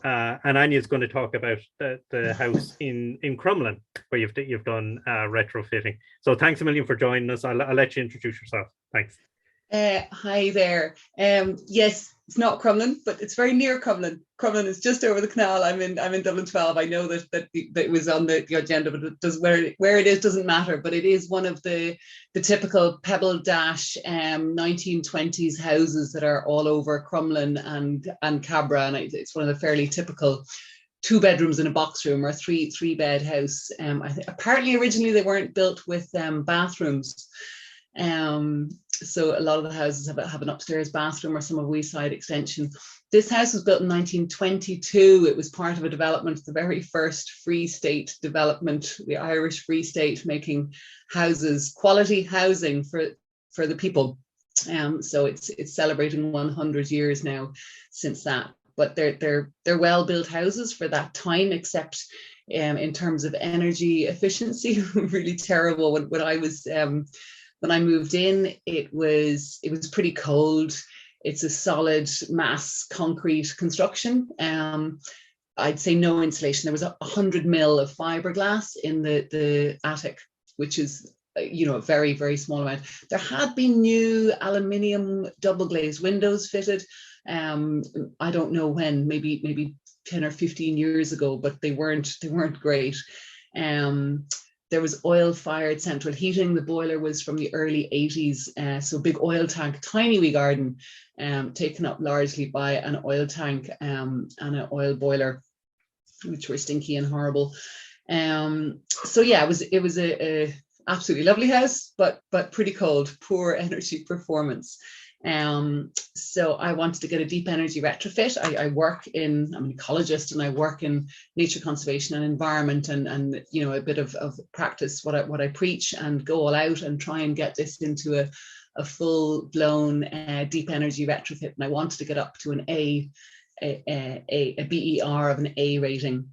and Anya's going to talk about the house in Crumlin, where you've done retrofitting. So thanks a million for joining us. I'll let you introduce yourself. Thanks. Hi there. Yes, it's not Crumlin, but it's very near Crumlin. Crumlin is just over the canal. I'm in Dublin 12. I know that it was on the agenda, but it does, where it is doesn't matter. But it is one of the typical pebble dash 1920s houses that are all over Crumlin and Cabra, and it's one of the fairly typical 2 bedrooms and a box room, or three bed house. Apparently originally they weren't built with bathrooms. So a lot of the houses have an upstairs bathroom or some of a wee side extension. This house was built in 1922. It was part of a development, the very first Free State development, the Irish Free State, making houses, quality housing for the people. So it's celebrating 100 years now since that. But they're well-built houses for that time, except in terms of energy efficiency, really terrible. When I moved in, it was pretty cold. It's a solid mass concrete construction. I'd say no insulation. There was 100 mil of fiberglass in the attic, which is a very, very small amount. There had been new aluminium double glazed windows fitted. I don't know when, maybe 10 or 15 years ago, but they weren't great. There was oil-fired central heating. The boiler was from the early 80s, so big oil tank, tiny wee garden, taken up largely by an oil tank and an oil boiler, which were stinky and horrible. So yeah, it was a absolutely lovely house, but pretty cold, poor energy performance. So I wanted to get a deep energy retrofit. I'm an ecologist, and I work in nature conservation and environment, and a bit of practice what I preach, and go all out and try and get this into a full blown deep energy retrofit. And I wanted to get up to an a BER of an A rating.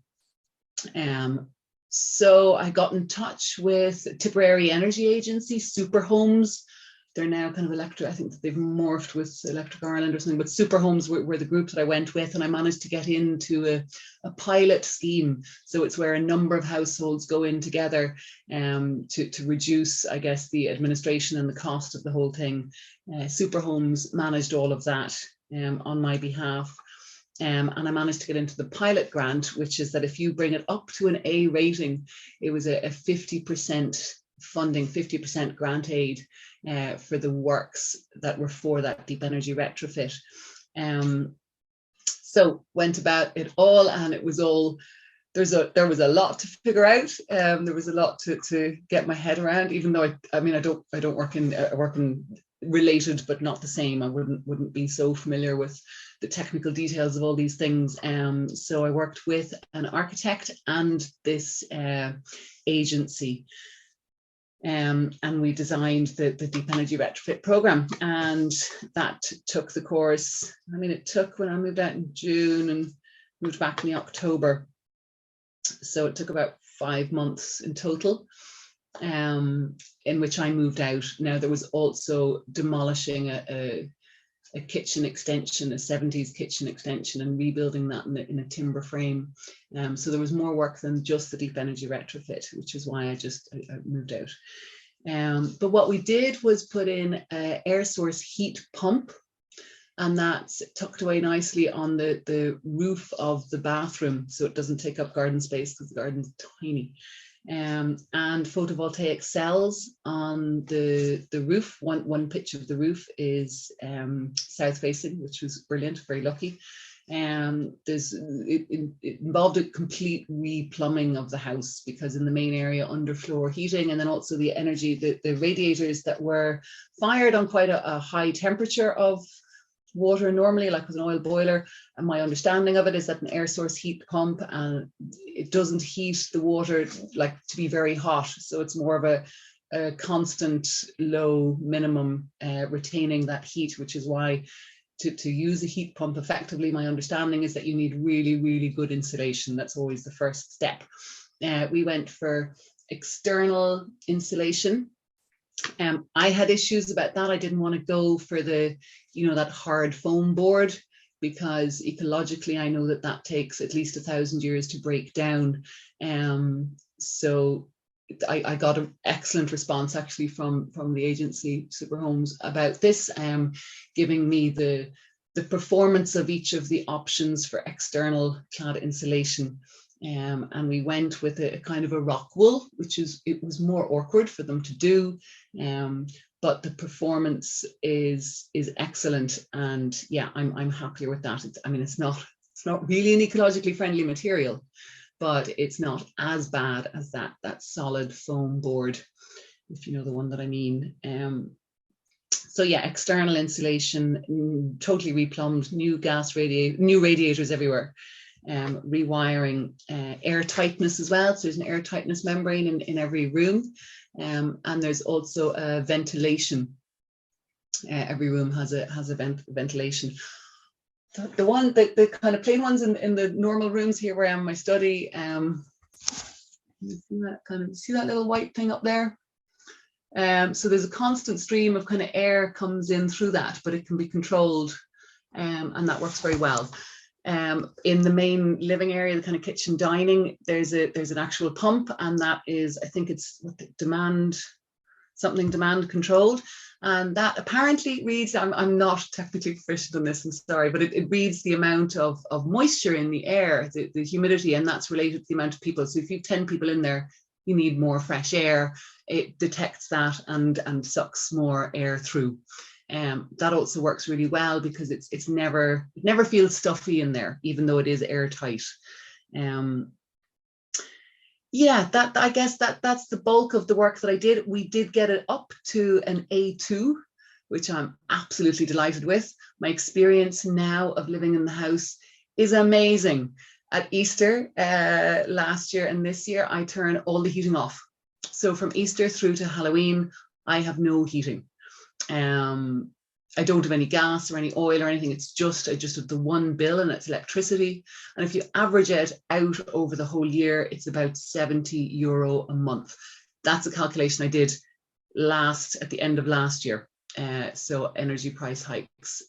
So I got in touch with Tipperary Energy Agency, Super Homes. They're now kind of electric. I think that they've morphed with Electric Ireland or something, but Super Homes were the group that I went with, and I managed to get into a pilot scheme. So it's where a number of households go in together to reduce, I guess, the administration and the cost of the whole thing. Super Homes managed all of that on my behalf. And I managed to get into the pilot grant, which is that if you bring it up to an A rating, it was a 50% funding, 50% grant aid for the works that were for that deep energy retrofit. So went about it all, and it was all, there was a lot to figure out. There was a lot to get my head around, even though I don't work in related but not the same. I wouldn't be so familiar with the technical details of all these things. So I worked with an architect and this agency. And we designed the Deep Energy Retrofit program, and that took the course. I mean, it took, when I moved out in June and moved back in the October, so it took about 5 months in total, in which I moved out. Now there was also demolishing a kitchen extension, a 70s kitchen extension, and rebuilding that in a timber frame. So there was more work than just the deep energy retrofit, which is why I moved out. But what we did was put in an air source heat pump, and that's tucked away nicely on the roof of the bathroom, so it doesn't take up garden space because the garden's tiny. And photovoltaic cells on the roof. One pitch of the roof is south facing, which was brilliant, very lucky. It involved a complete replumbing of the house, because in the main area, underfloor heating, and then also the energy, the radiators that were fired on quite a high temperature of water normally, like with an oil boiler, and my understanding of it is that an air source heat pump, and it doesn't heat the water like to be very hot, so it's more of a constant low minimum, retaining that heat, which is why to use a heat pump effectively, my understanding is that you need really, really good insulation. That's always the first step. We went for external insulation. I had issues about that. I didn't want to go for that hard foam board, because ecologically I know that that takes at least 1,000 years to break down. So I got an excellent response actually from the agency Super Homes about this, giving me the performance of each of the options for external clad insulation. And we went with a kind of a rock wool, it was more awkward for them to do, but the performance is excellent. And yeah, I'm happier with that. It's not really an ecologically friendly material, but it's not as bad as that solid foam board, if you know the one that I mean. So yeah, external insulation, totally replumbed, new radiators everywhere, rewiring, air tightness as well. So there's an air tightness membrane in every room, and there's also a ventilation. Every room has a ventilation. The kind of plain ones in the normal rooms here where I am in my study, see that little white thing up there? So there's a constant stream of kind of air comes in through that, but it can be controlled, and that works very well. In the main living area, the kind of kitchen dining, there's an actual pump, and that is, I think it's demand controlled, and that apparently reads, I'm not technically proficient in this, I'm sorry, but it reads the amount of moisture in the air, the humidity, and that's related to the amount of people. So if you have 10 people in there, you need more fresh air. It detects that and sucks more air through. That also works really well because it never feels stuffy in there, even though it is airtight. Yeah, I guess that's the bulk of the work that I did. We did get it up to an A2, which I'm absolutely delighted with. My experience now of living in the house is amazing. At Easter last year and this year, I turn all the heating off. So from Easter through to Halloween, I have no heating. I don't have any gas or any oil or anything. I just have the one bill, and it's electricity. And if you average it out over the whole year, it's about €70 a month. That's a calculation I did at the end of last year. So energy price hikes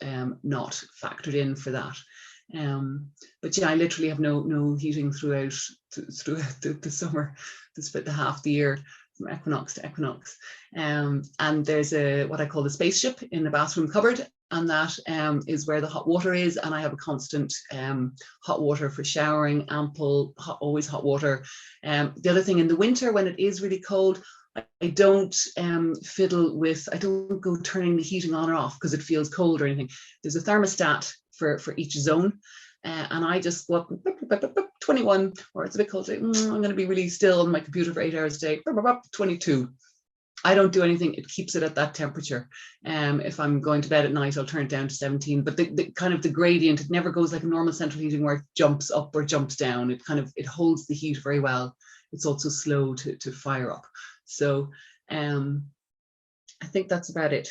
not factored in for that. But yeah, I literally have no heating throughout the summer, the half the year, from equinox to equinox. And there's what I call the spaceship in the bathroom cupboard, and that is where the hot water is, and I have a constant hot water for showering, always hot water. The other thing, in the winter when it is really cold, I don't I don't go turning the heating on or off because it feels cold or anything. There's a thermostat for each zone, and I just go up 21, or it's a bit cold today, I'm going to be really still on my computer for 8 hours a day, 22. I don't do anything, it keeps it at that temperature. If I'm going to bed at night, I'll turn it down to 17, but the kind of the gradient, it never goes like a normal central heating where it jumps up or jumps down. It holds the heat very well. It's also slow to fire up. So I think that's about it.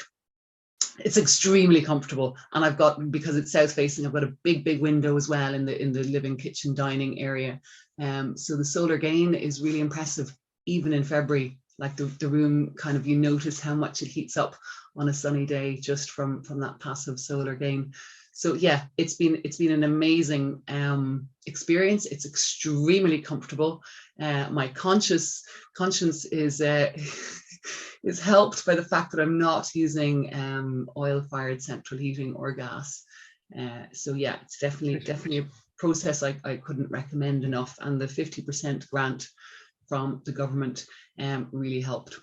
It's extremely comfortable, and because it's south facing, I've got a big window as well in the living, kitchen, dining area. So the solar gain is really impressive, even in February. Like the room, kind of, you notice how much it heats up on a sunny day just from that passive solar gain. So yeah, it's been an amazing experience. It's extremely comfortable. My conscience is is helped by the fact that I'm not using oil-fired central heating or gas. So yeah, it's definitely a process I couldn't recommend enough. And the 50% grant from the government really helped.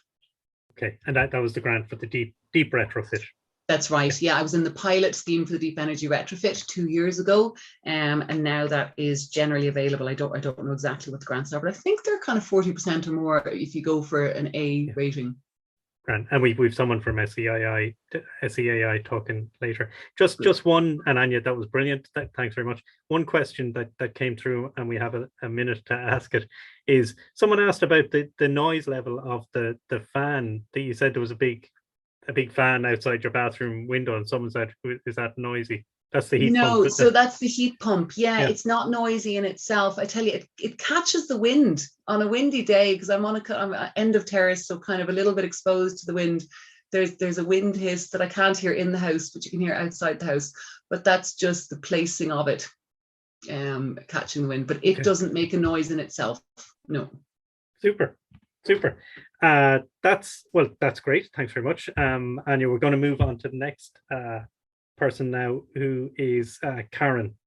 Okay, and that was the grant for the deep retrofit. That's right. Yeah, I was in the pilot scheme for the deep energy retrofit 2 years ago, and now that is generally available. I don't know exactly what the grants are, but I think they're kind of 40% or more if you go for an A rating. And we've someone from SEAI talking later. Just one, and Anja, that was brilliant. Thanks very much. One question that came through, and we have a minute to ask it, is someone asked about the noise level of the fan. That you said there was a big fan outside your bathroom window, and someone said, "Is that noisy?" That's the heat pump. No, so that's the heat pump. Yeah, it's not noisy in itself. I tell you, it catches the wind on a windy day, because I'm on an end of terrace, so kind of a little bit exposed to the wind. there's a wind hiss that I can't hear in the house, but you can hear outside the house. But that's just the placing of it, catching the wind. But it doesn't make a noise in itself. No. Super. That's great. Thanks very much, Anja. We're going to move on to the next person now, who is Karen.